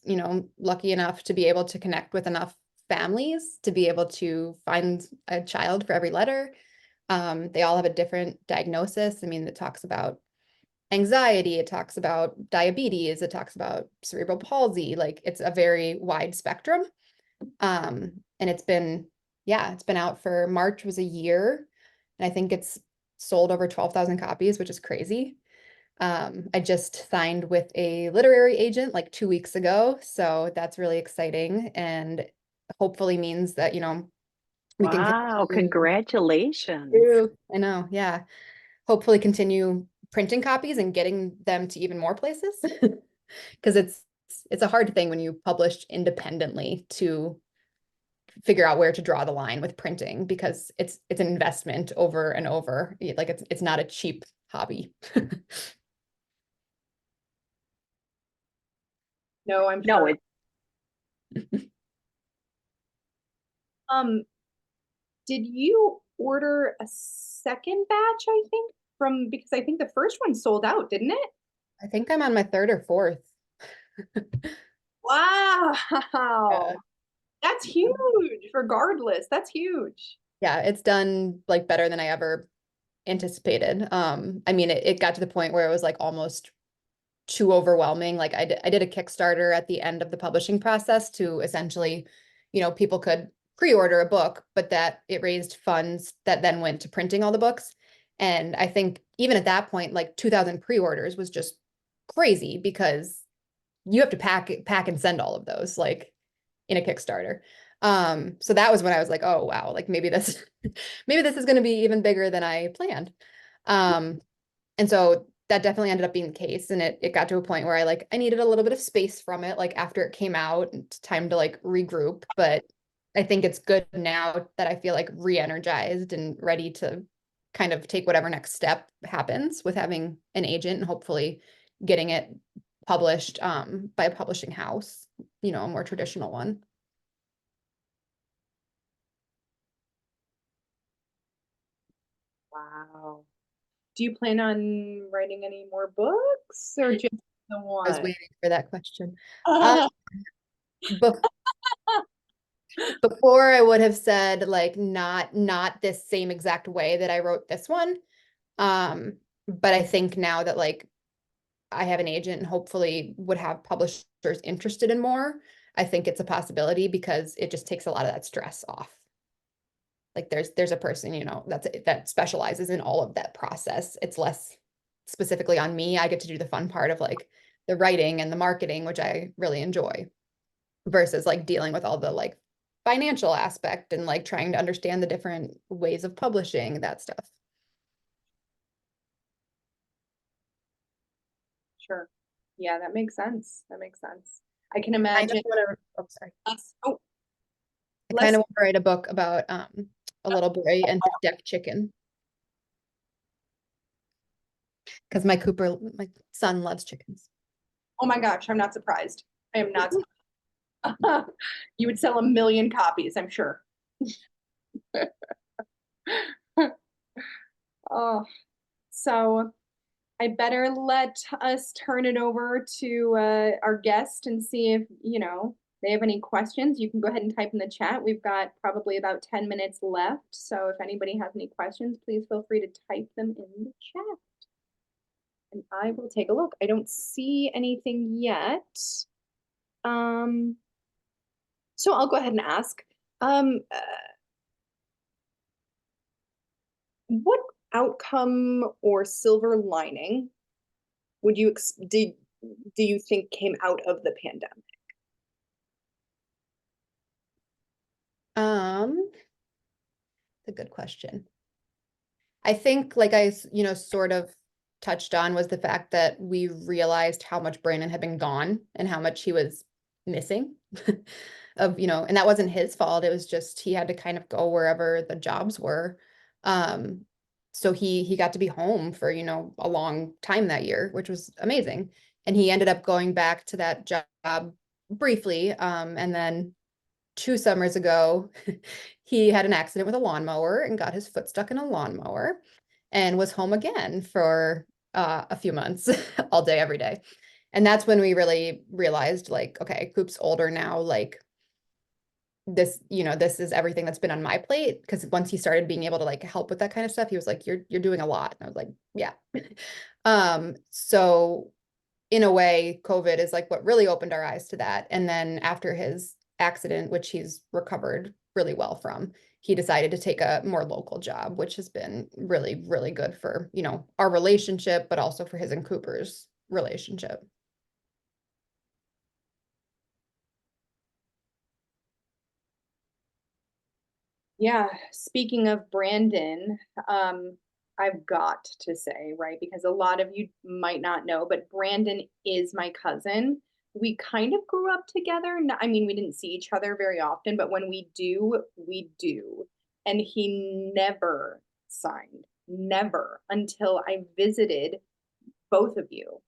lucky enough to be able to connect with enough families to be able to find a child for every letter. They all have a different diagnosis. I mean, it talks about anxiety, it talks about diabetes, it talks about cerebral palsy. Like it's a very wide spectrum. And it's been out for March was a year. And I think it's sold over 12,000 copies, which is crazy. I just signed with a literary agent like 2 weeks ago. So that's really exciting and hopefully means that, we can Wow, continue. congratulations. I know, yeah. Hopefully continue printing copies and getting them to even more places. Because it's a hard thing when you publish independently to figure out where to draw the line with printing because it's an investment over and over. Like it's not a cheap hobby. No, I'm No, sure. Um, did you order a second batch, I think, because I think the first one sold out, didn't it? I think I'm on my third or fourth. Wow. Yeah. That's huge. Regardless, that's huge. Yeah, it's done like better than I ever anticipated. I mean, it got to the point where it was like almost too overwhelming. Like I did a Kickstarter at the end of the publishing process to essentially, people could pre-order a book, but that it raised funds that then went to printing all the books. And I think even at that point, like 2,000 pre-orders was just crazy because you have to pack and send all of those like in a Kickstarter. So that was when I was like, oh wow, like maybe this maybe this is going to be even bigger than I planned. And so that definitely ended up being the case. And it got to a point where I needed a little bit of space from it, like after it came out, and time to like regroup. But I think it's good now that I feel like re-energized and ready to kind of take whatever next step happens with having an agent and hopefully getting it published by a publishing house, a more traditional one. Wow. Do you plan on writing any more books or just the I was one? waiting for that question. Uh, bef- Before I would have said like not this same exact way that I wrote this one. But I think now that like I have an agent and hopefully would have publishers interested in more, I think it's a possibility because it just takes a lot of that stress off. Like there's a person, that specializes in all of that process. It's less specifically on me. I get to do the fun part of like the writing and the marketing, which I really enjoy, versus like dealing with all the like financial aspect and like trying to understand the different ways of publishing that stuff. Sure. Yeah, that makes sense. That makes sense. I can I kind of imagine want to, oh, sorry. oh, I kind less. of want to write a book about a little boy and his deaf chicken because my son loves chickens. Oh my gosh, I'm not surprised. I am not surprised. You would sell 1 million copies, I'm sure. Oh, so I better let us turn it over to our guest and see if, they have any questions. You can go ahead and type in the chat. We've got probably about 10 minutes left. So if anybody has any questions, please feel free to type them in the chat. And I will take a look. I don't see anything yet. Um, so I'll go ahead and ask. What outcome or silver lining would you do you think came out of the pandemic? It's a good question. I think like I, sort of touched on was the fact that we realized how much Brandon had been gone and how much he was missing of, and that wasn't his fault. It was just he had to kind of go wherever the jobs were. So he got to be home for, a long time that year, which was amazing. And he ended up going back to that job briefly. And then 2 summers ago, he had an accident with a lawnmower and got his foot stuck in a lawnmower and was home again for a few months, all day, every day. And that's when we really realized, like, okay, Coop's older now, like this is everything that's been on my plate. Because once he started being able to like help with that kind of stuff, he was like, you're doing a lot. And I was like, yeah. So in a way, COVID is like what really opened our eyes to that. And then after his accident, which he's recovered really well from, he decided to take a more local job, which has been really, really good for, our relationship, but also for his and Cooper's relationship. Yeah, speaking of Brandon, I've got to say, right, because a lot of you might not know, but Brandon is my cousin. We kind of grew up together. I mean, we didn't see each other very often, but when we do, we do. And he never signed, never, until I visited both of you.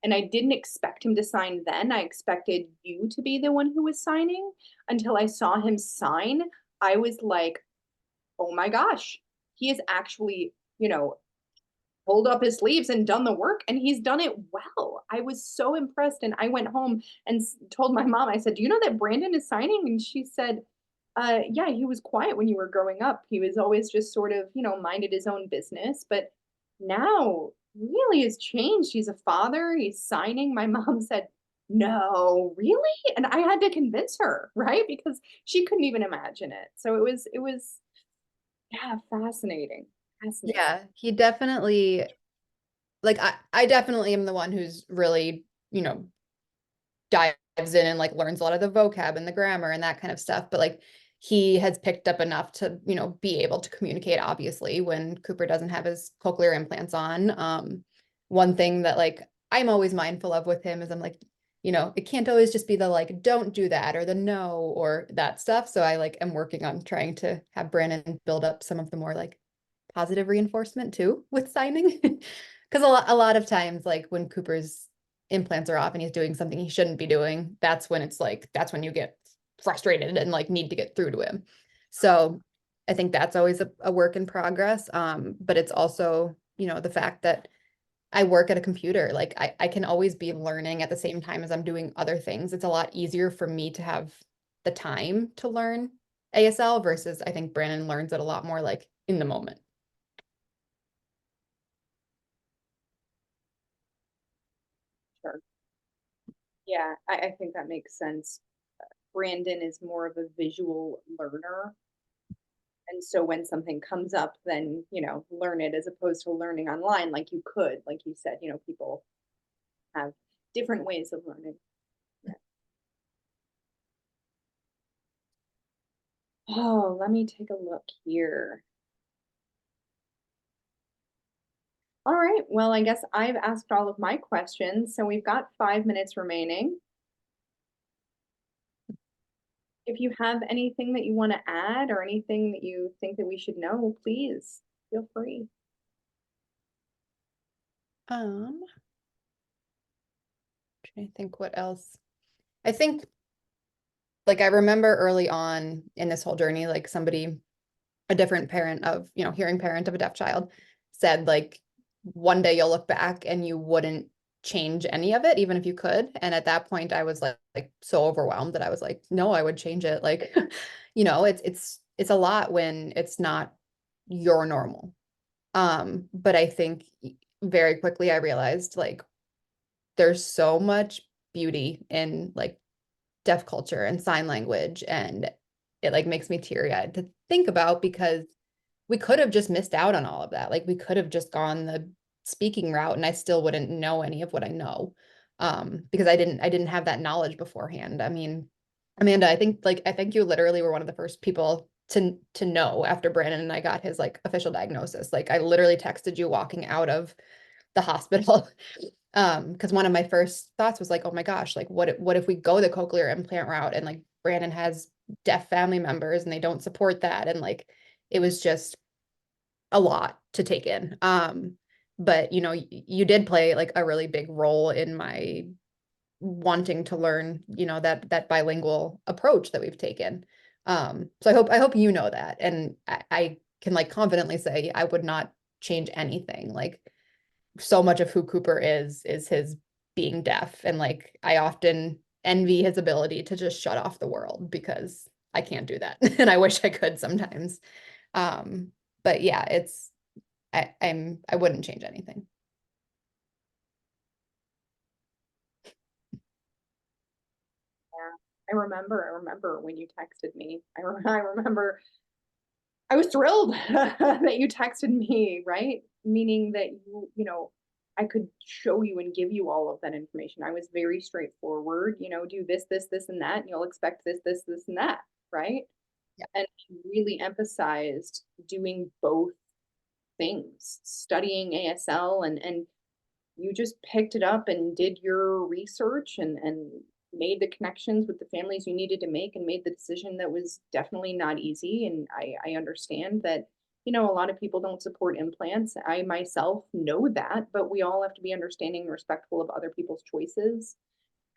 And I didn't expect him to sign then. I expected you to be the one who was signing until I saw him sign. I was like, oh my gosh, he has actually, pulled up his sleeves and done the work, and he's done it well. I was so impressed. And I went home and told my mom, I said, do you know that Brandon is signing? And she said, yeah, he was quiet when you were growing up. He was always just sort of, minded his own business. But now really has changed. He's a father, he's signing. My mom said, no, really? And I had to convince her, right? Because she couldn't even imagine it. So it was, yeah, fascinating. Fascinating. Yeah, he definitely, like, I definitely am the one who's really, dives in and like learns a lot of the vocab and the grammar and that kind of stuff. But like he has picked up enough to, be able to communicate, obviously, when Cooper doesn't have his cochlear implants on. One thing that like I'm always mindful of with him is I'm like, it can't always just be the like, don't do that or the no or that stuff. So I like am working on trying to have Brandon build up some of the more like positive reinforcement too with signing. Because a lot of times, like when Cooper's implants are off and he's doing something he shouldn't be doing, that's when you get frustrated and like need to get through to him. So I think that's always a work in progress. But it's also, the fact that I work at a computer, like I can always be learning at the same time as I'm doing other things. It's a lot easier for me to have the time to learn ASL versus I think Brandon learns it a lot more like in the moment. Sure. Yeah, I think that makes sense. Brandon is more of a visual learner. And so when something comes up, then, learn it as opposed to learning online like you could, like you said, people have different ways of learning. Yeah. Oh, let me take a look here. All right, well, I guess I've asked all of my questions, so we've got 5 minutes remaining. If you have anything that you want to add or anything that you think that we should know, please feel free. Trying to think what else. I think like I remember early on in this whole journey, like a different parent of, hearing parent of a deaf child said like one day you'll look back and you wouldn't change any of it, even if you could. And at that point I was like so overwhelmed that I was like, no, I would change it. Like, it's a lot when it's not your normal. But I think very quickly I realized like there's so much beauty in like deaf culture and sign language, and it like makes me teary-eyed to think about because we could have just missed out on all of that. Like we could have just gone the speaking route and I still wouldn't know any of what I know, because I didn't have that knowledge beforehand. I mean, Amanda, I think you literally were one of the first people to know after Brandon and I got his like official diagnosis. Like I literally texted you walking out of the hospital. Because one of my first thoughts was like, oh my gosh, like what if we go the cochlear implant route and like Brandon has deaf family members and they don't support that, and like it was just a lot to take in. But you know, you did play like a really big role in my wanting to learn, you know, that bilingual approach that we've taken. So I hope you know that, and I can like confidently say I would not change anything. Like so much of who Cooper is his being deaf, and like I often envy his ability to just shut off the world because I can't do that, and I wish I could sometimes. But yeah, I wouldn't change anything. I remember when you texted me. I remember I was thrilled that you texted me, right? Meaning that you know, I could show you and give you all of that information. I was very straightforward, you know, do this, and that, and you'll expect this, and that, right? Yeah. And really emphasized doing both things, studying ASL, and you just picked it up and did your research and made the connections with the families you needed to make and made the decision that was definitely not easy. And I understand that, you know, a lot of people don't support implants. I myself know that, but we all have to be understanding and respectful of other people's choices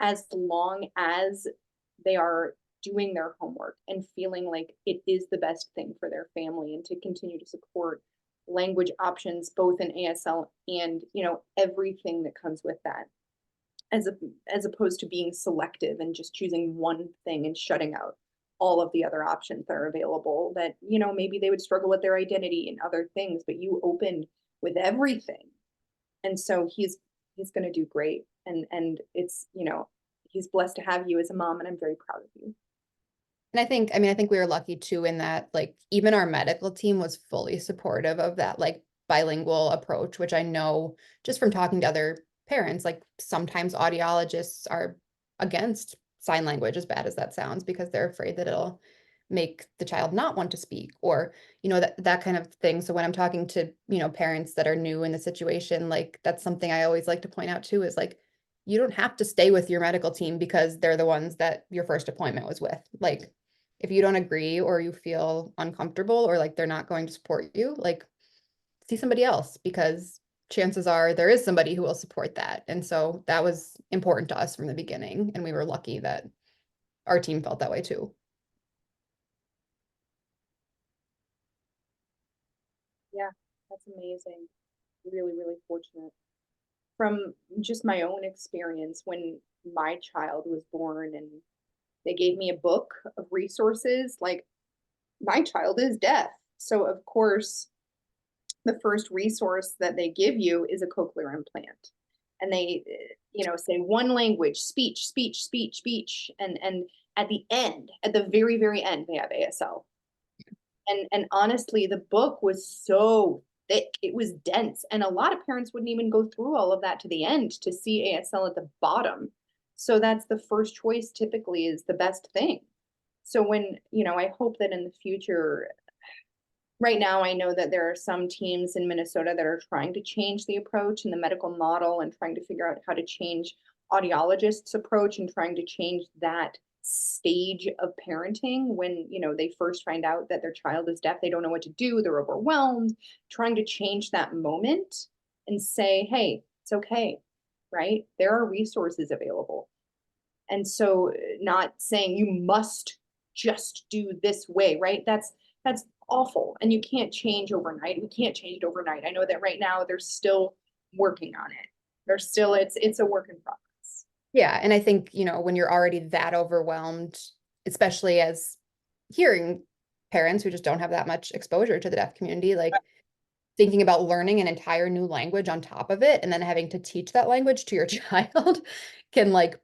as long as they are doing their homework and feeling like it is the best thing for their family, and to continue to support language options both in ASL and, you know, everything that comes with that, as a, as opposed to being selective and just choosing one thing and shutting out all of the other options that are available, that, you know, maybe they would struggle with their identity and other things, but you opened with everything. And so he's going to do great, and it's, you know, he's blessed to have you as a mom, and I'm very proud of you. And I think we were lucky too in that like even our medical team was fully supportive of that like bilingual approach, which I know just from talking to other parents, like sometimes audiologists are against sign language, as bad as that sounds, because they're afraid that it'll make the child not want to speak, or you know, that kind of thing. So when I'm talking to, you know, parents that are new in the situation, like that's something I always like to point out too, is like you don't have to stay with your medical team because they're the ones that your first appointment was with. Like if you don't agree or you feel uncomfortable or like they're not going to support you, like see somebody else, because chances are there is somebody who will support that. And so that was important to us from the beginning. And we were lucky that our team felt that way too. Yeah, that's amazing. Really, really fortunate. From just my own experience, when my child was born and they gave me a book of resources, like my child is deaf. So, of course, the first resource that they give you is a cochlear implant. And they, you know, say one language, speech, speech, speech, speech. And at the end, at the very, very end, they have ASL. And honestly, the book was so thick, it was dense, and a lot of parents wouldn't even go through all of that to the end to see ASL at the bottom. So that's the first choice, typically is the best thing. So when, you know, I hope that in the future, right now I know that there are some teams in Minnesota that are trying to change the approach and the medical model and trying to figure out how to change audiologists' approach and trying to change that stage of parenting. When, you know, they first find out that their child is deaf, they don't know what to do, they're overwhelmed, trying to change that moment and say, hey, it's okay, right? There are resources available. And so not saying you must just do this way, right? That's awful, and you can't change overnight. We can't change it overnight. I know that right now they're still working on it. They're still, it's a work in progress. Yeah. And I think, you know, when you're already that overwhelmed, especially as hearing parents who just don't have that much exposure to the deaf community, like thinking about learning an entire new language on top of it and then having to teach that language to your child can like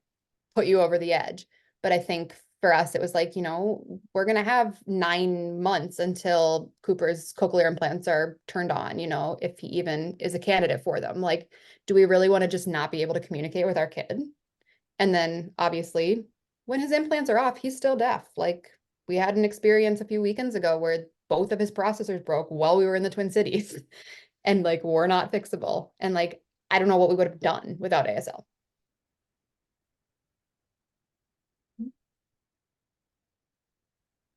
put you over the edge. But I think for us, it was like, you know, we're going to have 9 months until Cooper's cochlear implants are turned on, you know, if he even is a candidate for them. Like, do we really want to just not be able to communicate with our kid? And then obviously, when his implants are off, he's still deaf. Like, we had an experience a few weekends ago where both of his processors broke while we were in the Twin Cities and like were not fixable. And like, I don't know what we would have done without ASL.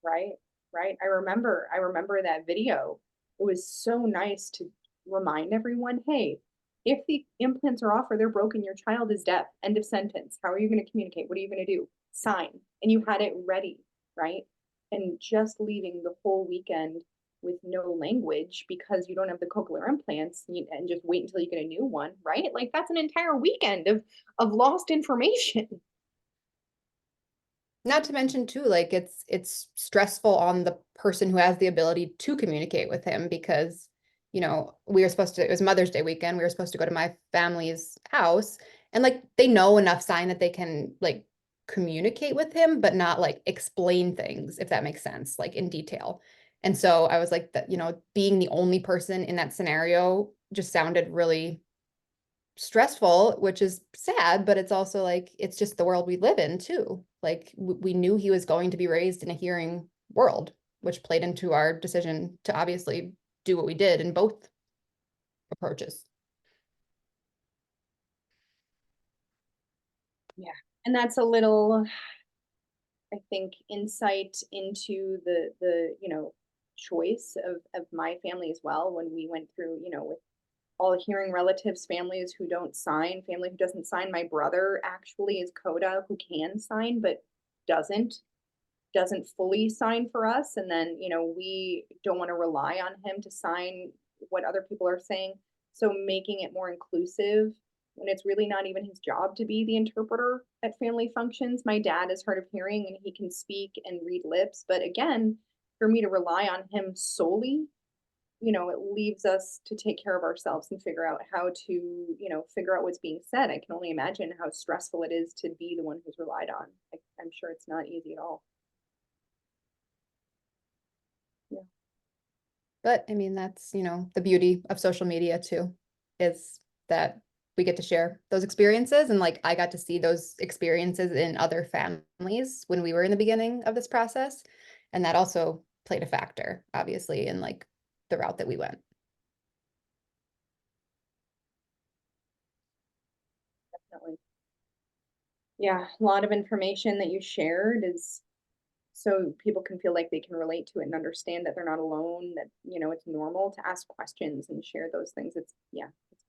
Right, right. I remember that video. It was so nice to remind everyone, hey, if the implants are off or they're broken, your child is deaf. End of sentence. How are you going to communicate? What are you going to do? Sign. And you had it ready, right? And just leaving the whole weekend with no language because you don't have the cochlear implants and just wait until you get a new one, right? Like that's an entire weekend of lost information. Not to mention too, like it's stressful on the person who has the ability to communicate with him because, you know, we were supposed to, it was Mother's Day weekend, we were supposed to go to my family's house and like they know enough sign that they can like communicate with him, but not like explain things, if that makes sense, like in detail. And so I was like that, you know, being the only person in that scenario just sounded really stressful, which is sad, but it's also like it's just the world we live in too. Like we knew he was going to be raised in a hearing world, which played into our decision to obviously do what we did in both approaches. Yeah. And that's a little, I think, insight into the choice of my family as well when we went through, with all hearing relatives, families who don't sign, family who doesn't sign. My brother actually is CODA who can sign, but doesn't fully sign for us. And then, we don't want to rely on him to sign what other people are saying. So making it more inclusive when it's really not even his job to be the interpreter at family functions. My dad is hard of hearing and he can speak and read lips. But again, for me to rely on him solely, it leaves us to take care of ourselves and figure out how to, figure out what's being said. I can only imagine how stressful it is to be the one who's relied on. I'm sure it's not easy at all. Yeah. But I mean, that's, you know, the beauty of social media too, is that we get to share those experiences. And like, I got to see those experiences in other families when we were in the beginning of this process. And that also played a factor, obviously, in like the route that we went. Definitely. Yeah, a lot of information that you shared is so people can feel like they can relate to it and understand that they're not alone, that, it's normal to ask questions and share those things. It's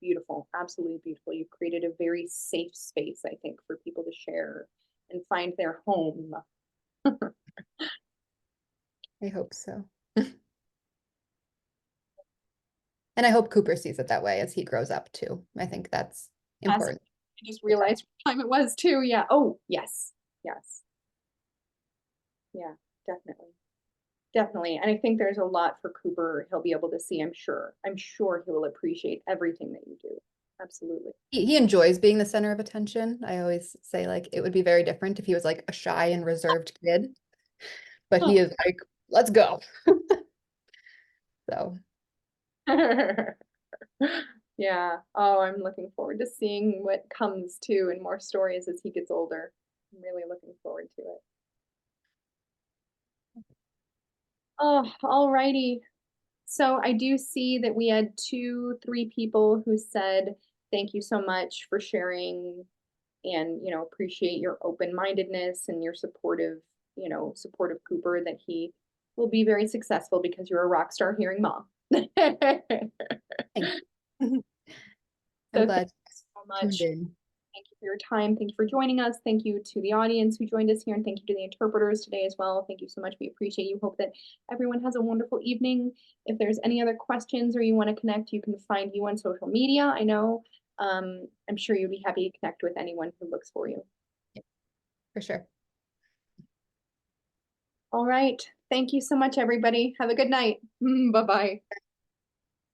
beautiful, absolutely beautiful. You've created a very safe space, I think, for people to share and find their home. I hope so. And I hope Cooper sees it that way as he grows up too. I think that's important. I just realized what time it was too. Yeah. Oh, yes. Yes. Yeah, definitely. Definitely. And I think there's a lot for Cooper he'll be able to see, I'm sure. I'm sure he will appreciate everything that you do. Absolutely. He enjoys being the center of attention. I always say like it would be very different if he was like a shy and reserved kid, but he is like, let's go. So Yeah. Oh, I'm looking forward to seeing what comes too and more stories as he gets older. I'm really looking forward to it. Oh, all righty. So I do see that we had 3 people who said, thank you so much for sharing and, appreciate your open-mindedness and your support of Cooper, that he will be very successful because you're a rock star hearing mom. thanks. So I'm glad thank you so much. tuned in. Thank you for your time. Thank you for joining us. Thank you to the audience who joined us here, and thank you to the interpreters today as well. Thank you so much. We appreciate you. Hope that everyone has a wonderful evening. If there's any other questions or you want to connect, you can find you on social media. I know. I'm sure you'd be happy to connect with anyone who looks for you. For sure. All right. Thank you so much, everybody. Have a good night. Bye-bye.